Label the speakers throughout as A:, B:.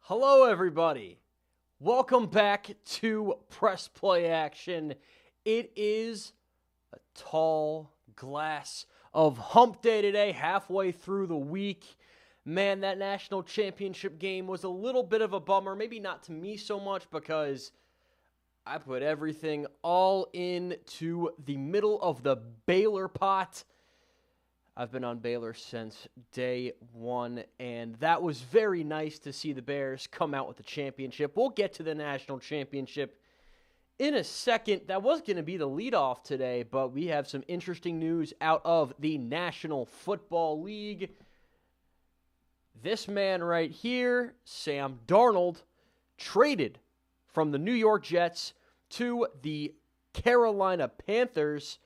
A: Hello, everybody. Welcome back to Press Play Action. It is a tall glass of hump day today, halfway through the week. Man, that national championship game was a little bit of a bummer. Maybe not to me so much because I put everything all into the middle of the Baylor pot. I've been on Baylor since day one, and that was very nice to see the Bears come out with the championship. We'll get to the national championship in a second. That was going to be the leadoff today, but we have some interesting news out of the National Football League. This man right here, Sam Darnold, traded from the New York Jets to the Carolina Panthers.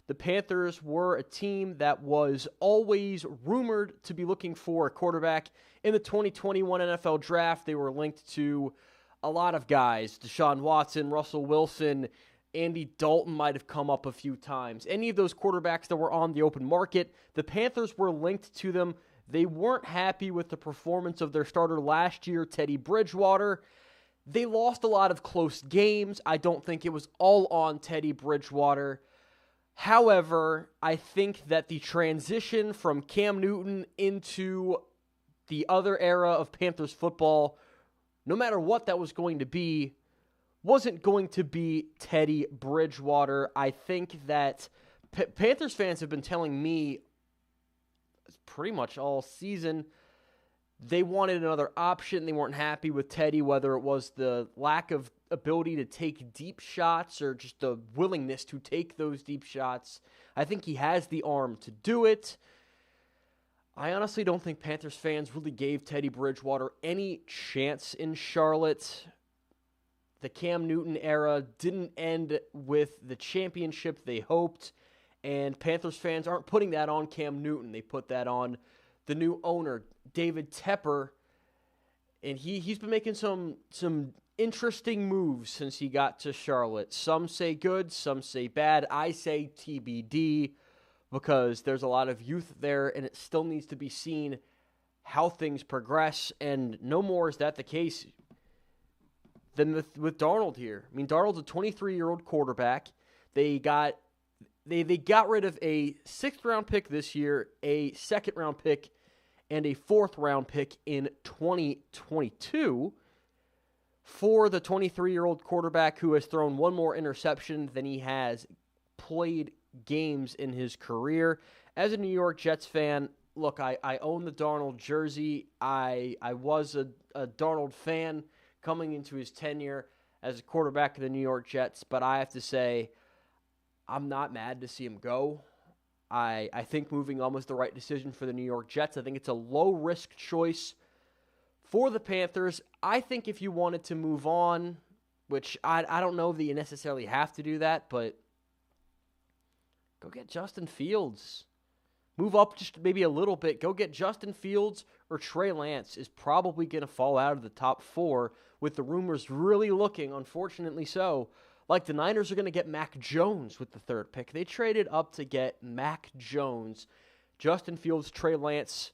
A: The Panthers were a team that was always rumored to be looking for a quarterback. In the 2021 NFL Draft, they were linked to a lot of guys. Deshaun Watson, Russell Wilson, Andy Dalton might have come up a few times. Any of those quarterbacks that were on the open market, the Panthers were linked to them. They weren't happy with the performance of their starter last year, Teddy Bridgewater. They lost a lot of close games. I don't think it was all on Teddy Bridgewater. However, I think that the transition from Cam Newton into the other era of Panthers football, no matter what that was going to be, wasn't going to be Teddy Bridgewater. I think that Panthers fans have been telling me pretty much all season they wanted another option. They weren't happy with Teddy, whether it was the lack of ability to take deep shots or just the willingness to take those deep shots. I think he has the arm to do it. I honestly don't think Panthers fans really gave Teddy Bridgewater any chance in Charlotte. The Cam Newton era didn't end with the championship they hoped, and Panthers fans aren't putting that on Cam Newton. They put that on the new owner, David Tepper, and he's been making some interesting moves since he got to Charlotte. Some say good, some say bad. I say TBD because there's a lot of youth there, and it still needs to be seen how things progress, and no more is that the case than with Darnold here. I mean, Darnold's a 23-year-old quarterback. They got rid of a 6th-round pick this year, a 2nd-round pick, and a 4th-round pick in 2022 for the 23-year-old quarterback who has thrown one more interception than he has played games in his career. As a New York Jets fan, look, I own the Darnold jersey. I was a Darnold fan coming into his tenure as a quarterback of the New York Jets, but I have to say I'm not mad to see him go. I think moving on was the right decision for the New York Jets. I think it's a low-risk choice for the Panthers. I think if you wanted to move on, which I don't know that you necessarily have to do that, but go get Justin Fields. Move up just maybe a little bit. Go get Justin Fields, or Trey Lance is probably going to fall out of the top 4 with the rumors really looking, unfortunately so, like the Niners are going to get Mac Jones with the 3rd pick. They traded up to get Mac Jones, Justin Fields, Trey Lance,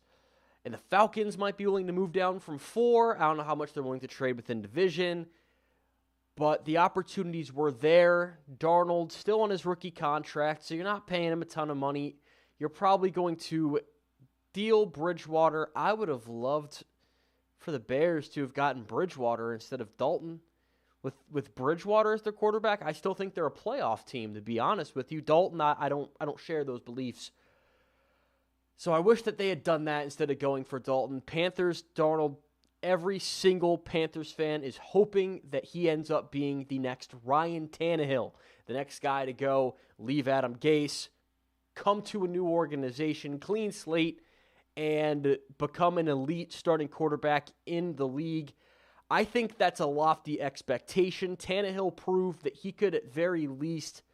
A: and the Falcons might be willing to move down from 4. I don't know how much they're willing to trade within division, but the opportunities were there. Darnold still on his rookie contract, so you're not paying him a ton of money. You're probably going to deal Bridgewater. I would have loved for the Bears to have gotten Bridgewater instead of Dalton. With Bridgewater as their quarterback, I still think they're a playoff team, to be honest with you. Dalton, I don't share those beliefs. So I wish that they had done that instead of going for Dalton. Panthers, Darnold, every single Panthers fan is hoping that he ends up being the next Ryan Tannehill, the next guy to go, leave Adam Gase, come to a new organization, clean slate, and become an elite starting quarterback in the league. I think that's a lofty expectation. Tannehill proved that he could at very least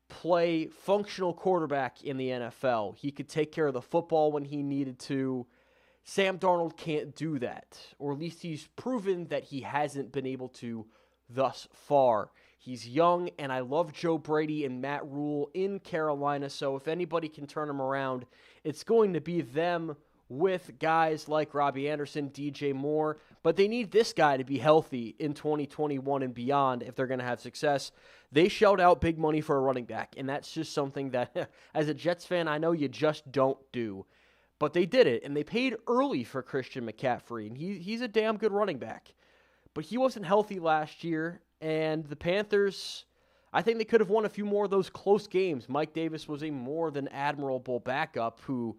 A: play functional quarterback in the NFL. He could take care of the football when he needed to. Sam Darnold can't do that, or at least he's proven that he hasn't been able to thus far. He's young, and I love Joe Brady and Matt Rule in Carolina, so if anybody can turn him around, it's going to be them with guys like Robbie Anderson, DJ Moore, but they need this guy to be healthy in 2021 and beyond if they're going to have success. They shelled out big money for a running back, and that's just something that, as a Jets fan, I know you just don't do. But they did it, and they paid early for Christian McCaffrey, and he's a damn good running back. But he wasn't healthy last year, and the Panthers, I think they could have won a few more of those close games. Mike Davis was a more than admirable backup who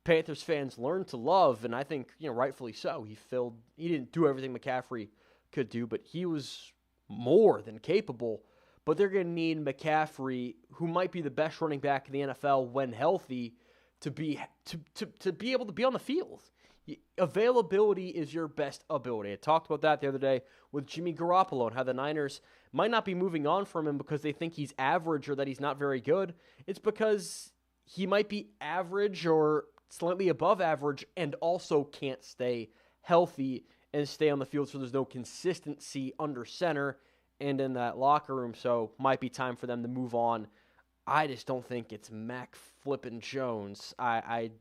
A: Panthers fans learned to love, and I think, rightfully so. He didn't do everything McCaffrey could do, but he was more than capable. But they're going to need McCaffrey, who might be the best running back in the NFL when healthy, to be able to be on the field. Availability is your best ability. I talked about that the other day with Jimmy Garoppolo and how the Niners might not be moving on from him because they think he's average or that he's not very good. It's because he might be average or slightly above average and also can't stay healthy and stay on the field, so there's no consistency under center and in that locker room, so might be time for them to move on. I just don't think it's Mac flippin' Jones. I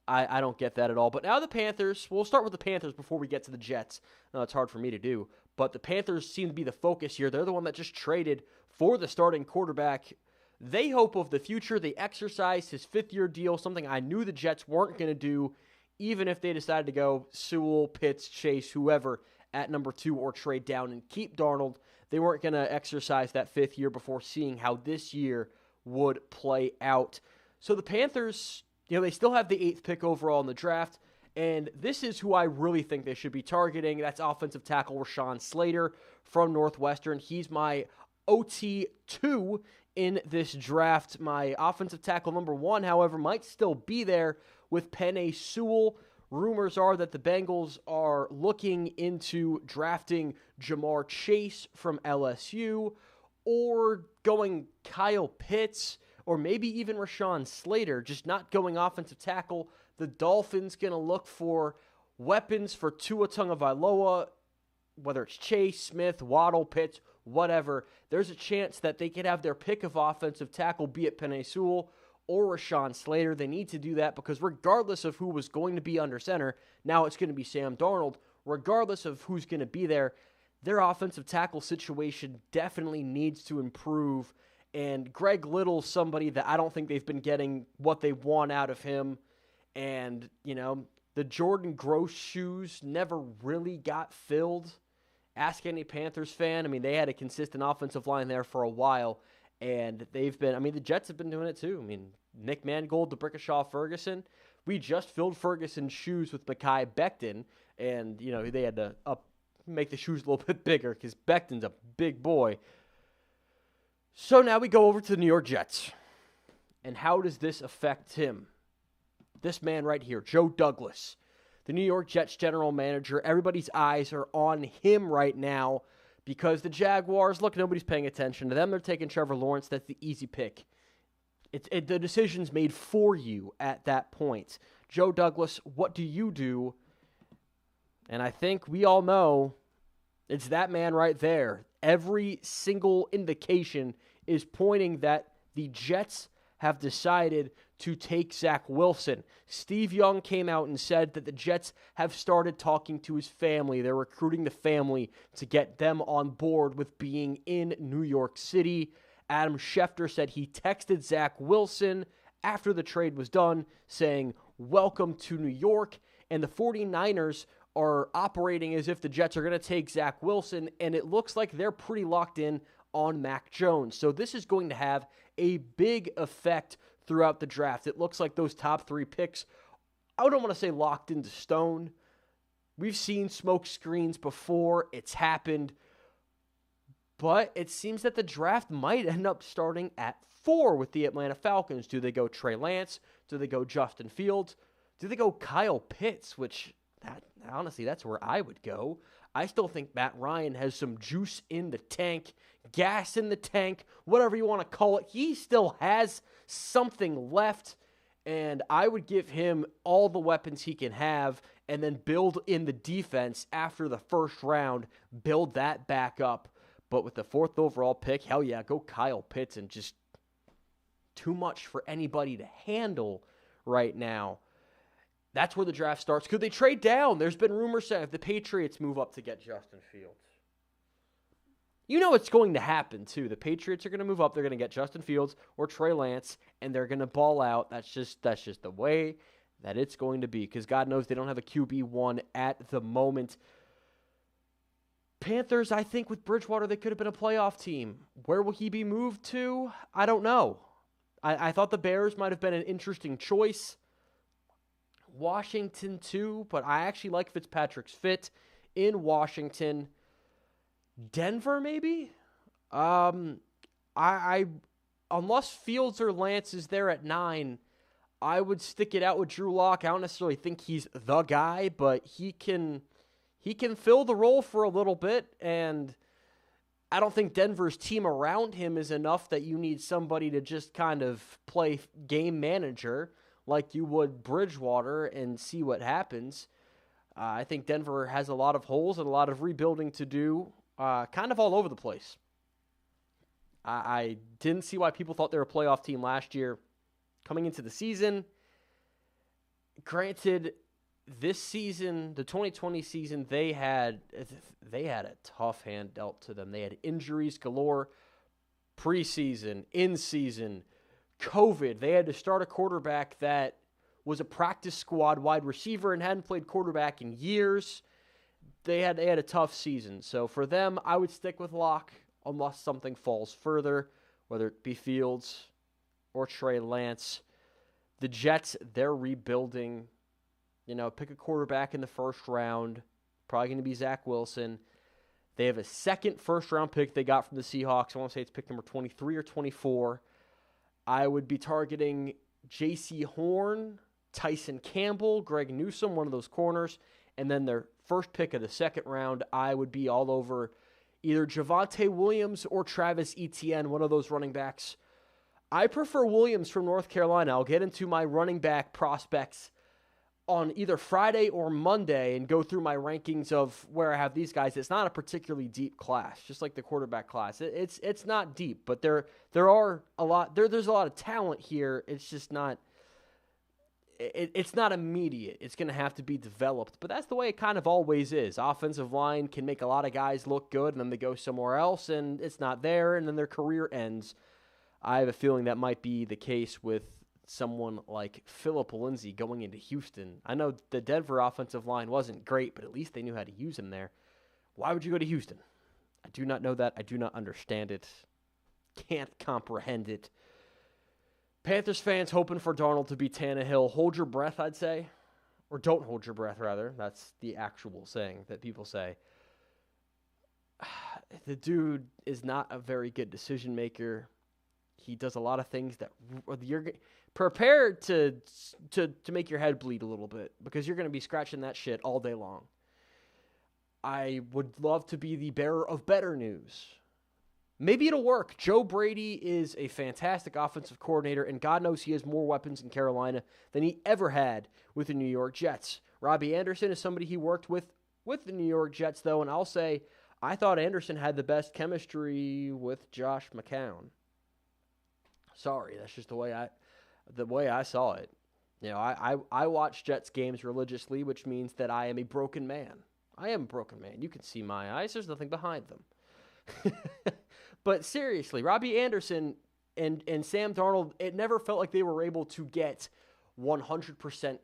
A: don't get that at all. But now the Panthers, we'll start with the Panthers before we get to the Jets. No, it's hard for me to do, but the Panthers seem to be the focus here. They're the one that just traded for the starting quarterback. They hope of the future. They exercised his fifth-year deal, something I knew the Jets weren't going to do, even if they decided to go Sewell, Pitts, Chase, whoever at number 2 or trade down and keep Darnold. They weren't going to exercise that fifth year before seeing how this year would play out. So the Panthers, they still have the 8th pick overall in the draft, and this is who I really think they should be targeting. That's offensive tackle Rashawn Slater from Northwestern. He's my OT2 in this draft. My offensive tackle number 1, however, might still be there with Penei Sewell. Rumors are that the Bengals are looking into drafting Jamar Chase from LSU or going Kyle Pitts or maybe even Rashawn Slater, just not going offensive tackle. The Dolphins going to look for weapons for Tua Tagovailoa, whether it's Chase, Smith, Waddle, Pitts, whatever. There's a chance that they could have their pick of offensive tackle, be it Penei Sewell or Rashawn Slater. They need to do that because regardless of who was going to be under center, now it's going to be Sam Darnold. Regardless of who's going to be there, their offensive tackle situation definitely needs to improve. And Greg Little's somebody that I don't think they've been getting what they want out of him. And, the Jordan Gross shoes never really got filled. Ask any Panthers fan. They had a consistent offensive line there for a while. And they've been, the Jets have been doing it too. Nick Mangold to Brickashaw Ferguson. We just filled Ferguson's shoes with Mekhi Becton. And, they had to make the shoes a little bit bigger because Becton's a big boy. So now we go over to the New York Jets. And how does this affect him? This man right here, Joe Douglas, the New York Jets general manager. Everybody's eyes are on him right now because the Jaguars, look, nobody's paying attention to them. They're taking Trevor Lawrence. That's the easy pick. The decision's made for you at that point. Joe Douglas, what do you do? And I think we all know it's that man right there. Every single indication is pointing that the Jets have decided to take Zach Wilson. Steve Young came out and said that the Jets have started talking to his family. They're recruiting the family to get them on board with being in New York City. Adam Schefter said he texted Zach Wilson after the trade was done saying, "Welcome to New York." And the 49ers are operating as if the Jets are going to take Zach Wilson, and it looks like they're pretty locked in on Mac Jones. So this is going to have a big effect throughout the draft. It looks like those top 3 picks, I don't want to say locked into stone. We've seen smoke screens before. It's happened. But it seems that the draft might end up starting at 4 with the Atlanta Falcons. Do they go Trey Lance? Do they go Justin Fields? Do they go Kyle Pitts, which honestly, that's where I would go. I still think Matt Ryan has some juice in the tank, gas in the tank, whatever you want to call it. He still has something left, and I would give him all the weapons he can have and then build in the defense after the first round, build that back up. But with the 4th overall pick, hell yeah, go Kyle Pitts, and just too much for anybody to handle right now. That's where the draft starts. Could they trade down? There's been rumors saying if the Patriots move up to get Justin Fields. You know it's going to happen, too. The Patriots are going to move up. They're going to get Justin Fields or Trey Lance, and they're going to ball out. That's just the way that it's going to be, because God knows they don't have a QB1 at the moment. Panthers, I think with Bridgewater, they could have been a playoff team. Where will he be moved to? I don't know. I thought the Bears might have been an interesting choice. Washington, too, but I actually like Fitzpatrick's fit in Washington. Denver, maybe? I unless Fields or Lance is there at 9, I would stick it out with Drew Lock. I don't necessarily think he's the guy, but he can fill the role for a little bit, and I don't think Denver's team around him is enough that you need somebody to just kind of play game manager like you would Bridgewater and see what happens. I think Denver has a lot of holes and a lot of rebuilding to do, kind of all over the place. I didn't see why people thought they were a playoff team last year coming into the season. Granted, this season, the 2020 season, they had a tough hand dealt to them. They had injuries galore, preseason, in-season, COVID. They had to start a quarterback that was a practice squad wide receiver and hadn't played quarterback in years. They had a tough season. So for them, I would stick with Locke unless something falls further, whether it be Fields or Trey Lance. The Jets, they're rebuilding. Pick a quarterback in the first round. Probably going to be Zach Wilson. They have a second first-round pick they got from the Seahawks. I want to say it's pick number 23 or 24. I would be targeting J.C. Horn, Tyson Campbell, Greg Newsome, one of those corners. And then their first pick of the second round, I would be all over either Javonte Williams or Travis Etienne, one of those running backs. I prefer Williams from North Carolina. I'll get into my running back prospects on either Friday or Monday and go through my rankings of where I have these guys. It's not a particularly deep class, just like the quarterback class. It's not deep, but there's a lot of talent here. It's just not it's not immediate. It's going to have to be developed, but that's the way it kind of always is. Offensive line can make a lot of guys look good, and then they go somewhere else, and it's not there, and then their career ends. I have a feeling that might be the case with someone like Phillip Lindsay going into Houston. I know the Denver offensive line wasn't great, but at least they knew how to use him there. Why would you go to Houston? I do not know that. I do not understand it. Can't comprehend it. Panthers fans hoping for Darnold to be Tannehill. Hold your breath, I'd say. Or don't hold your breath, rather. That's the actual saying that people say. The dude is not a very good decision maker. He does a lot of things that you're prepared to make your head bleed a little bit, because you're going to be scratching that shit all day long. I would love to be the bearer of better news. Maybe it'll work. Joe Brady is a fantastic offensive coordinator, and God knows he has more weapons in Carolina than he ever had with the New York Jets. Robbie Anderson is somebody he worked with the New York Jets, though, and I'll say I thought Anderson had the best chemistry with Josh McCown. Sorry, that's just the way I saw it. I watch Jets games religiously, which means that I am a broken man. I am a broken man. You can see my eyes. There's nothing behind them. But seriously, Robbie Anderson and Sam Darnold, it never felt like they were able to get 100%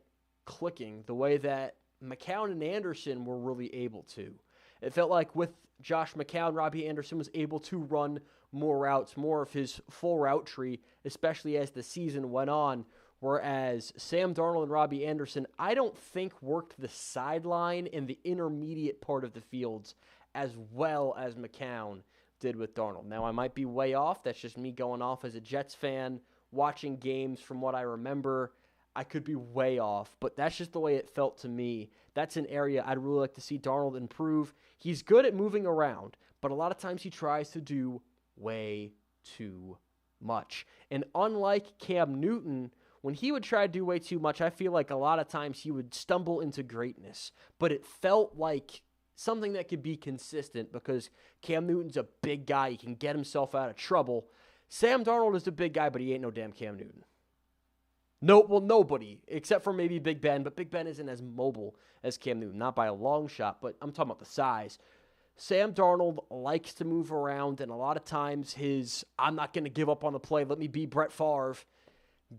A: clicking the way that McCown and Anderson were really able to. It felt like with Josh McCown, Robbie Anderson was able to run more routes, more of his full route tree, especially as the season went on, whereas Sam Darnold and Robbie Anderson, I don't think worked the sideline and the intermediate part of the fields as well as McCown did with Darnold. Now, I might be way off. That's just me going off as a Jets fan, watching games from what I remember. I could be way off, but that's just the way it felt to me. That's an area I'd really like to see Darnold improve. He's good at moving around, but a lot of times he tries to do way too much. And unlike Cam Newton, when he would try to do way too much, I feel like a lot of times he would stumble into greatness. But it felt like something that could be consistent, because Cam Newton's a big guy. He can get himself out of trouble. Sam Darnold is a big guy, but he ain't no damn Cam Newton. No, well, nobody, except for maybe Big Ben, but Big Ben isn't as mobile as Cam Newton, not by a long shot, but I'm talking about the size. Sam Darnold likes to move around, and a lot of times his I'm not going to give up on the play, let me be Brett Favre,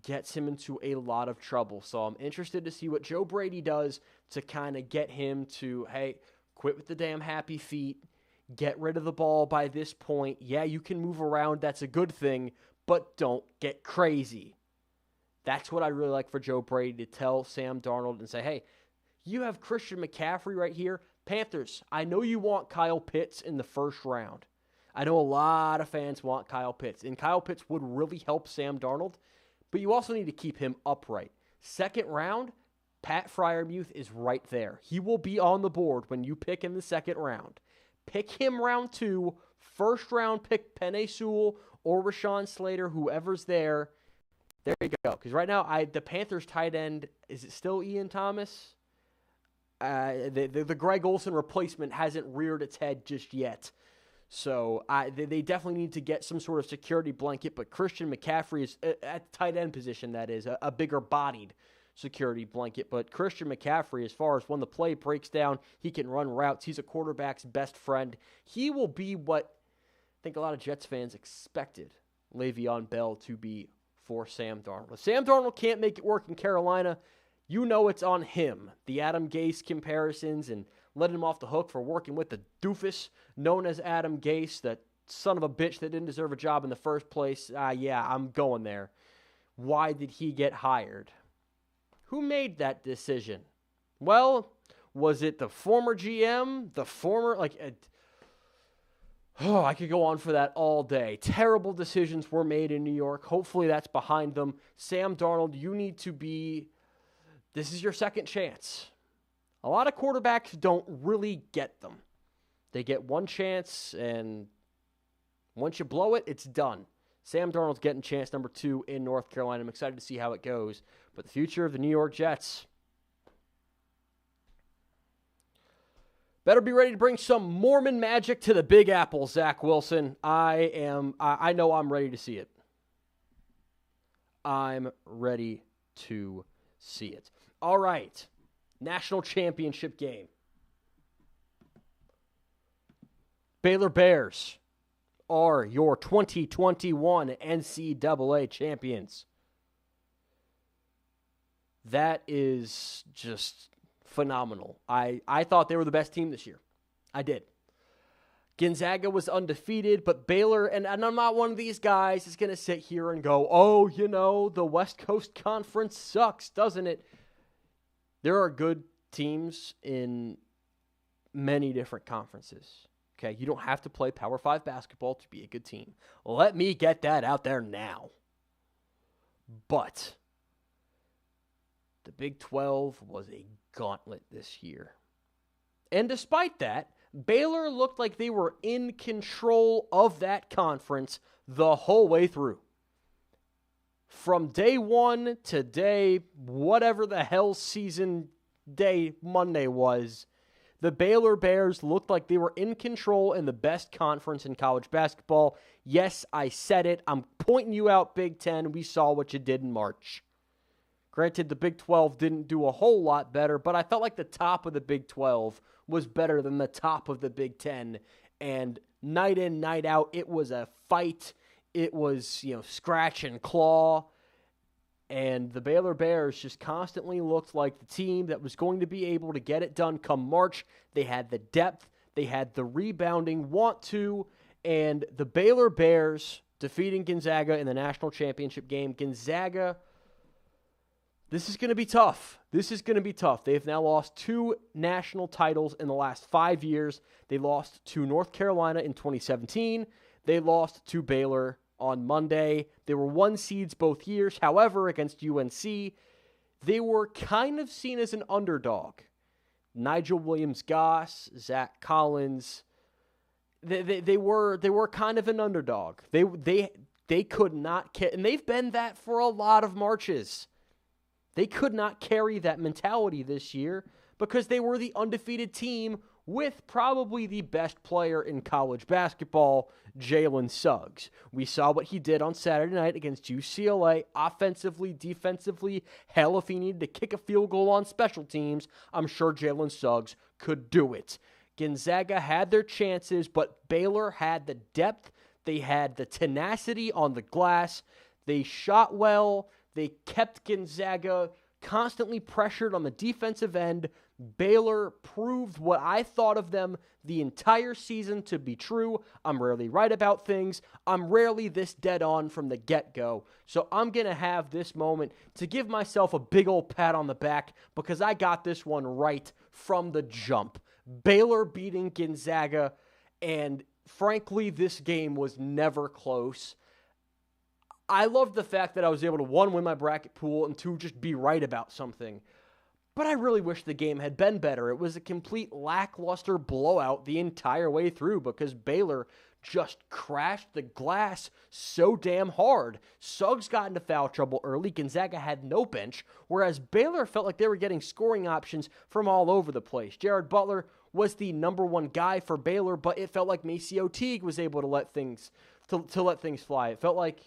A: gets him into a lot of trouble. So I'm interested to see what Joe Brady does to kind of get him to, hey, quit with the damn happy feet, get rid of the ball by this point. Yeah, you can move around, that's a good thing, but don't get crazy. That's what I really like for Joe Brady, to tell Sam Darnold and say, hey, you have Christian McCaffrey right here. Panthers, I know you want Kyle Pitts in the first round. I know a lot of fans want Kyle Pitts, and Kyle Pitts would really help Sam Darnold, but you also need to keep him upright. Second round, Pat Freiermuth is right there. He will be on the board when you pick in the second round. Pick him round 2. First round, pick Penei Sewell or Rashawn Slater, whoever's there. There you go. Because right now, the Panthers tight end, is it still Ian Thomas? The Greg Olsen replacement hasn't reared its head just yet. So they definitely need to get some sort of security blanket. But Christian McCaffrey is, at the tight end position, that is, a bigger-bodied security blanket. But Christian McCaffrey, as far as when the play breaks down, he can run routes. He's a quarterback's best friend. He will be what I think a lot of Jets fans expected Le'Veon Bell to be for Sam Darnold. If Sam Darnold can't make it work in Carolina, you know it's on him. The Adam Gase comparisons and letting him off the hook for working with the doofus known as Adam Gase, that son of a bitch that didn't deserve a job in the first place. Yeah, I'm going there. Why did he get hired? Who made that decision? Well, was it the former GM? The former, I could go on for that all day. Terrible decisions were made in New York. Hopefully that's behind them. Sam Darnold, you need to be, this is your second chance. A lot of quarterbacks don't really get them. They get one chance, and once you blow it, it's done. Sam Darnold's getting chance number 2 in North Carolina. I'm excited to see how it goes. But the future of the New York Jets, better be ready to bring some Mormon magic to the Big Apple, Zach Wilson. I know I'm ready to see it. I'm ready to see it. All right. National championship game. Baylor Bears are your 2021 NCAA champions. That is just phenomenal. I thought they were the best team this year. I did. Gonzaga was undefeated, but Baylor, and I'm not one of these guys that's going to sit here and go, oh, the West Coast Conference sucks, doesn't it? There are good teams in many different conferences. Okay, you don't have to play Power 5 basketball to be a good team. Let me get that out there now. But the Big 12 was a gauntlet this year. And despite that, Baylor looked like they were in control of that conference the whole way through. From day 1 to day, whatever the hell season day Monday was, the Baylor Bears looked like they were in control in the best conference in college basketball. Yes, I said it. I'm pointing you out, Big Ten. We saw what you did in March. Granted, the Big 12 didn't do a whole lot better, but I felt like the top of the Big 12 was better than the top of the Big 10. And night in, night out, it was a fight. It was, scratch and claw. And the Baylor Bears just constantly looked like the team that was going to be able to get it done come March. They had the depth. They had the rebounding want to. And the Baylor Bears defeating Gonzaga in the national championship game. Gonzaga, this is going to be tough. This is going to be tough. They've now lost 2 national titles in the last 5 years. They lost to North Carolina in 2017. They lost to Baylor on Monday. They were 1 seeds both years. However, against UNC, they were kind of seen as an underdog. Nigel Williams-Goss, Zach Collins, they were kind of an underdog. They could not, and they've been that for a lot of marches. They could not carry that mentality this year because they were the undefeated team with probably the best player in college basketball, Jalen Suggs. We saw what he did on Saturday night against UCLA, offensively, defensively. Hell, if he needed to kick a field goal on special teams, I'm sure Jalen Suggs could do it. Gonzaga had their chances, but Baylor had the depth. They had the tenacity on the glass. They shot well. They kept Gonzaga constantly pressured on the defensive end. Baylor proved what I thought of them the entire season to be true. I'm rarely right about things. I'm rarely this dead on from the get-go. So I'm going to have this moment to give myself a big old pat on the back because I got this one right from the jump. Baylor beating Gonzaga, and frankly, this game was never close. I loved the fact that I was able to, 1, win my bracket pool, and 2, just be right about something. But I really wish the game had been better. It was a complete lackluster blowout the entire way through because Baylor just crashed the glass so damn hard. Suggs got into foul trouble early. Gonzaga had no bench, whereas Baylor felt like they were getting scoring options from all over the place. Jared Butler was the number one guy for Baylor, but it felt like Maceo Teague was able to let things fly. It felt like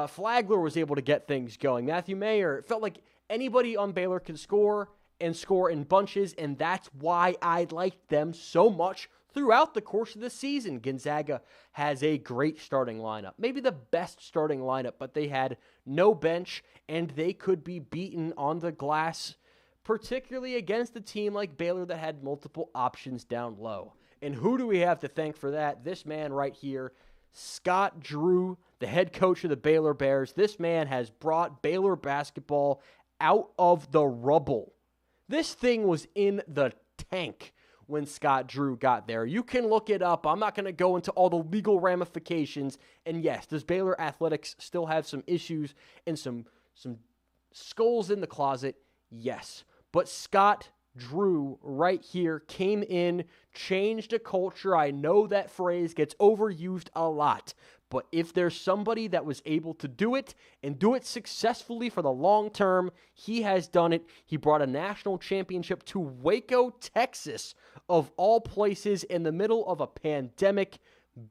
A: Flagler was able to get things going. Matthew Mayer, it felt like anybody on Baylor could score and score in bunches, and that's why I liked them so much throughout the course of the season. Gonzaga has a great starting lineup, maybe the best starting lineup, but they had no bench, and they could be beaten on the glass, particularly against a team like Baylor that had multiple options down low. And who do we have to thank for that? This man right here, Scott Drew, the head coach of the Baylor Bears. This man has brought Baylor basketball out of the rubble. This thing was in the tank when Scott Drew got there. You can look it up. I'm not going to go into all the legal ramifications. And yes, does Baylor athletics still have some issues and some skulls in the closet? Yes. But Scott Drew right here came in, changed a culture. I know that phrase gets overused a lot, but if there's somebody that was able to do it and do it successfully for the long term, he has done it. He brought a national championship to Waco, Texas, of all places, in the middle of a pandemic.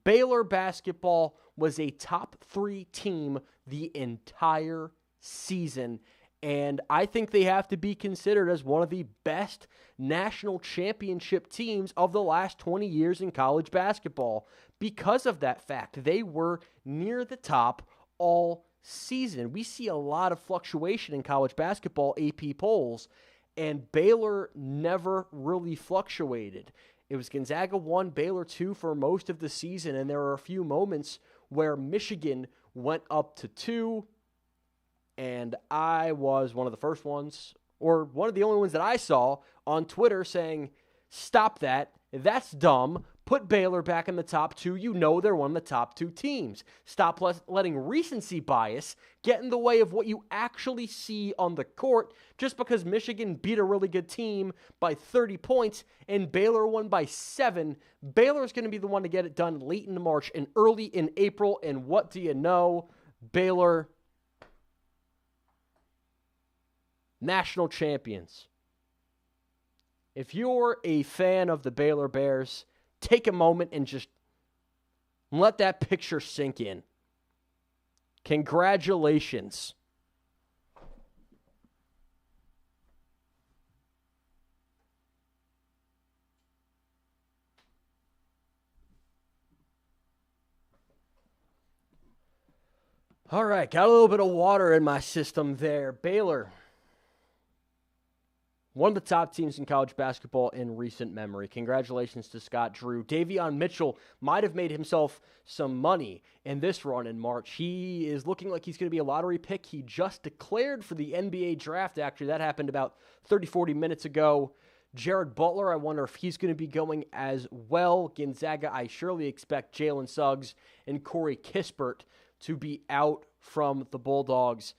A: Baylor basketball was a top 3 team the entire season, and I think they have to be considered as one of the best national championship teams of the last 20 years in college basketball. Because of that fact, they were near the top all season. We see a lot of fluctuation in college basketball AP polls, and Baylor never really fluctuated. It was Gonzaga 1, Baylor 2 for most of the season, and there were a few moments where Michigan went up to 2, and I was one of the first ones, or one of the only ones that I saw on Twitter saying, stop that, that's dumb, put Baylor back in the top 2, you know they're one of the top 2 teams. Stop letting recency bias get in the way of what you actually see on the court. Just because Michigan beat a really good team by 30 points and Baylor won by 7, Baylor's going to be the one to get it done late in March and early in April, and what do you know? Baylor, national champions. If you're a fan of the Baylor Bears, take a moment and just let that picture sink in. Congratulations. All right, got a little bit of water in my system there. Baylor, one of the top teams in college basketball in recent memory. Congratulations to Scott Drew. Davion Mitchell might have made himself some money in this run in March. He is looking like he's going to be a lottery pick. He just declared for the NBA draft, actually. That happened about 30, 40 minutes ago. Jared Butler, I wonder if he's going to be going as well. Gonzaga, I surely expect Jalen Suggs and Corey Kispert to be out from the Bulldogs.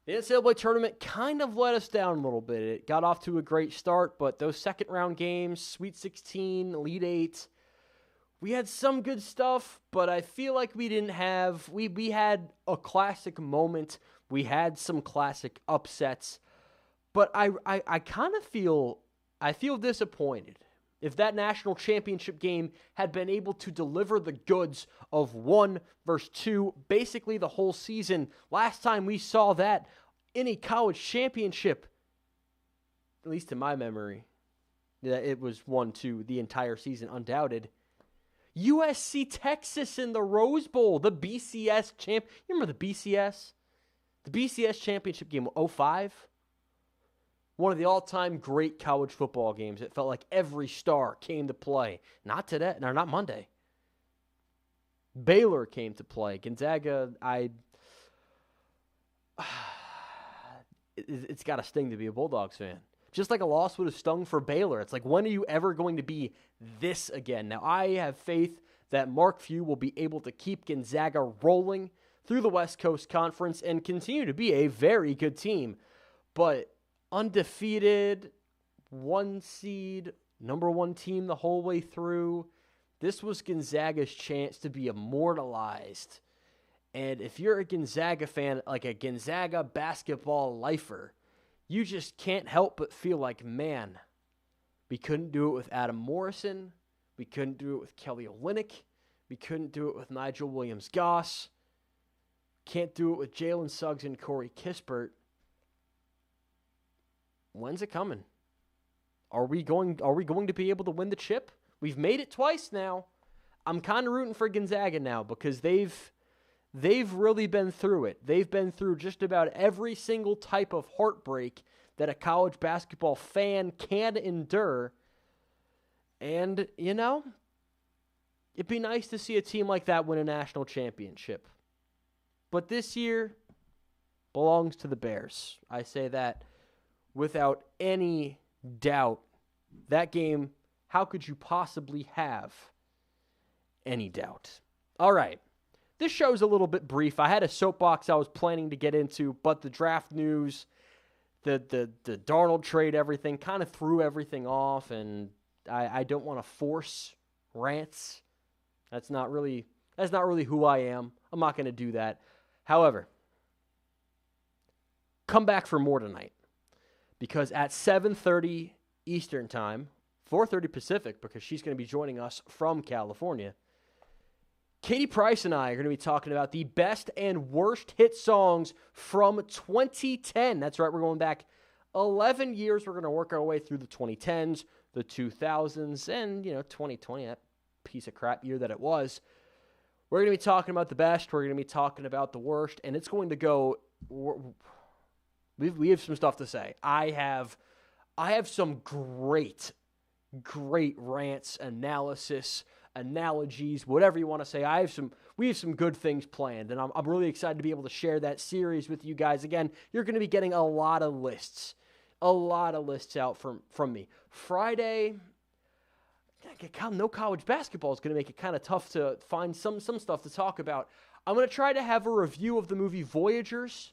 A: The NCAA tournament kind of let us down a little bit. It got off to a great start, but those second-round games, Sweet 16, Elite 8, we had some good stuff, but I feel like we didn't have – we had a classic moment. We had some classic upsets, but I kind of feel – I feel disappointed. If that national championship game had been able to deliver the goods of 1 versus 2, basically the whole season, last time we saw that in a college championship, at least in my memory, that it was 1-2 the entire season, undoubted. USC Texas in the Rose Bowl, the BCS champ. You remember the BCS? The BCS championship game, 05? One of the all-time great college football games. It felt like every star came to play. Not today, no, not Monday. Baylor came to play. Gonzaga, it's got to sting to be a Bulldogs fan. Just like a loss would have stung for Baylor. It's like, when are you ever going to be this again? Now, I have faith that Mark Few will be able to keep Gonzaga rolling through the West Coast Conference and continue to be a very good team. But undefeated, 1 seed, number 1 team the whole way through, this was Gonzaga's chance to be immortalized. And if you're a Gonzaga fan, like a Gonzaga basketball lifer, you just can't help but feel like, man, we couldn't do it with Adam Morrison. We couldn't do it with Kelly Olynyk. We couldn't do it with Nigel Williams-Goss. Can't do it with Jalen Suggs and Corey Kispert. When's it coming? Are we going to be able to win the chip? We've made it twice now. I'm kind of rooting for Gonzaga now because they've really been through it. They've been through just about every single type of heartbreak that a college basketball fan can endure. And, you know, it'd be nice to see a team like that win a national championship. But this year belongs to the Bears. I say that without any doubt. That game, how could you possibly have any doubt? All right. This show's a little bit brief. I had a soapbox I was planning to get into, but the draft news, the Darnold trade, everything kind of threw everything off, and I don't want to force rants. That's not really who I am. I'm not going to do that. However, come back for more tonight, because at 7:30 Eastern Time, 4:30 Pacific, because she's going to be joining us from California, Katie Price and I are going to be talking about the best and worst hit songs from 2010. That's right, we're going back 11 years. We're going to work our way through the 2010s, the 2000s, and, 2020, that piece of crap year that it was. We're going to be talking about the best. We're going to be talking about the worst, and it's going to go... We have some stuff to say. I have some great rants, analysis, analogies, whatever you want to say. We have some good things planned, and I'm really excited to be able to share that series with you guys. Again, you're going to be getting a lot of lists out from me. Friday, no college basketball is going to make it kind of tough to find some stuff to talk about. I'm going to try to have a review of the movie Voyagers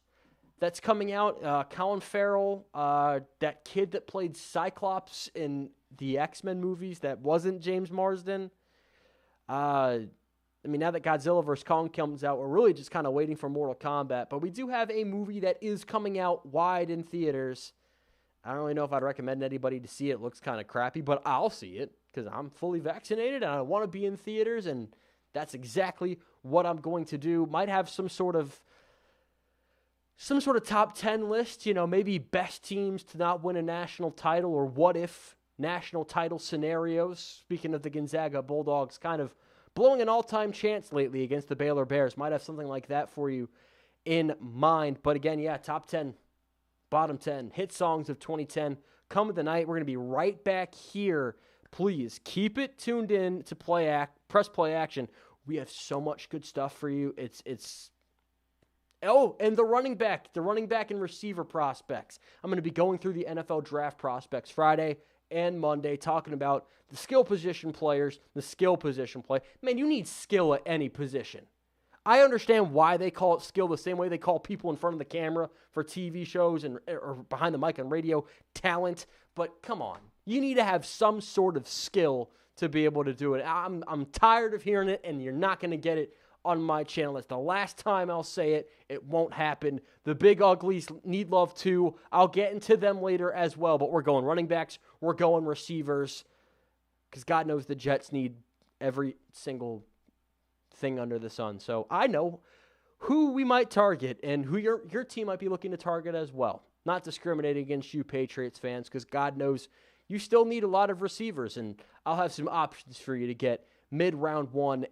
A: that's coming out. Colin Farrell, that kid that played Cyclops in the X-Men movies that wasn't James Marsden. Now that Godzilla vs. Kong comes out, we're really just kind of waiting for Mortal Kombat. But we do have a movie that is coming out wide in theaters. I don't really know if I'd recommend anybody to see it. It looks kind of crappy, but I'll see it because I'm fully vaccinated and I want to be in theaters, and that's exactly what I'm going to do. Might have some sort of top 10 list, maybe best teams to not win a national title, or what if national title scenarios. Speaking of the Gonzaga Bulldogs kind of blowing an all-time chance lately against the Baylor Bears. Might have something like that for you in mind. But again, top 10, bottom 10, hit songs of 2010 coming tonight. We're going to be right back here. Please keep it tuned in to Press Play Action. We have so much good stuff for you. Oh, and the running back and receiver prospects. I'm going to be going through the NFL draft prospects Friday and Monday, talking about the skill position players, the skill position play. Man, you need skill at any position. I understand why they call it skill the same way they call people in front of the camera for TV shows or behind the mic on radio talent, but come on. You need to have some sort of skill to be able to do it. I'm tired of hearing it, and you're not going to get it on my channel. That's the last time I'll say it. It won't happen. The big uglies need love too. I'll get into them later as well, but we're going running backs. We're going receivers. because God knows the Jets need every single thing under the sun. So I know who we might target and who your team might be looking to target as well. Not discriminating against you Patriots fans, because God knows you still need a lot of receivers, and I'll have some options for you to get mid-round 1 and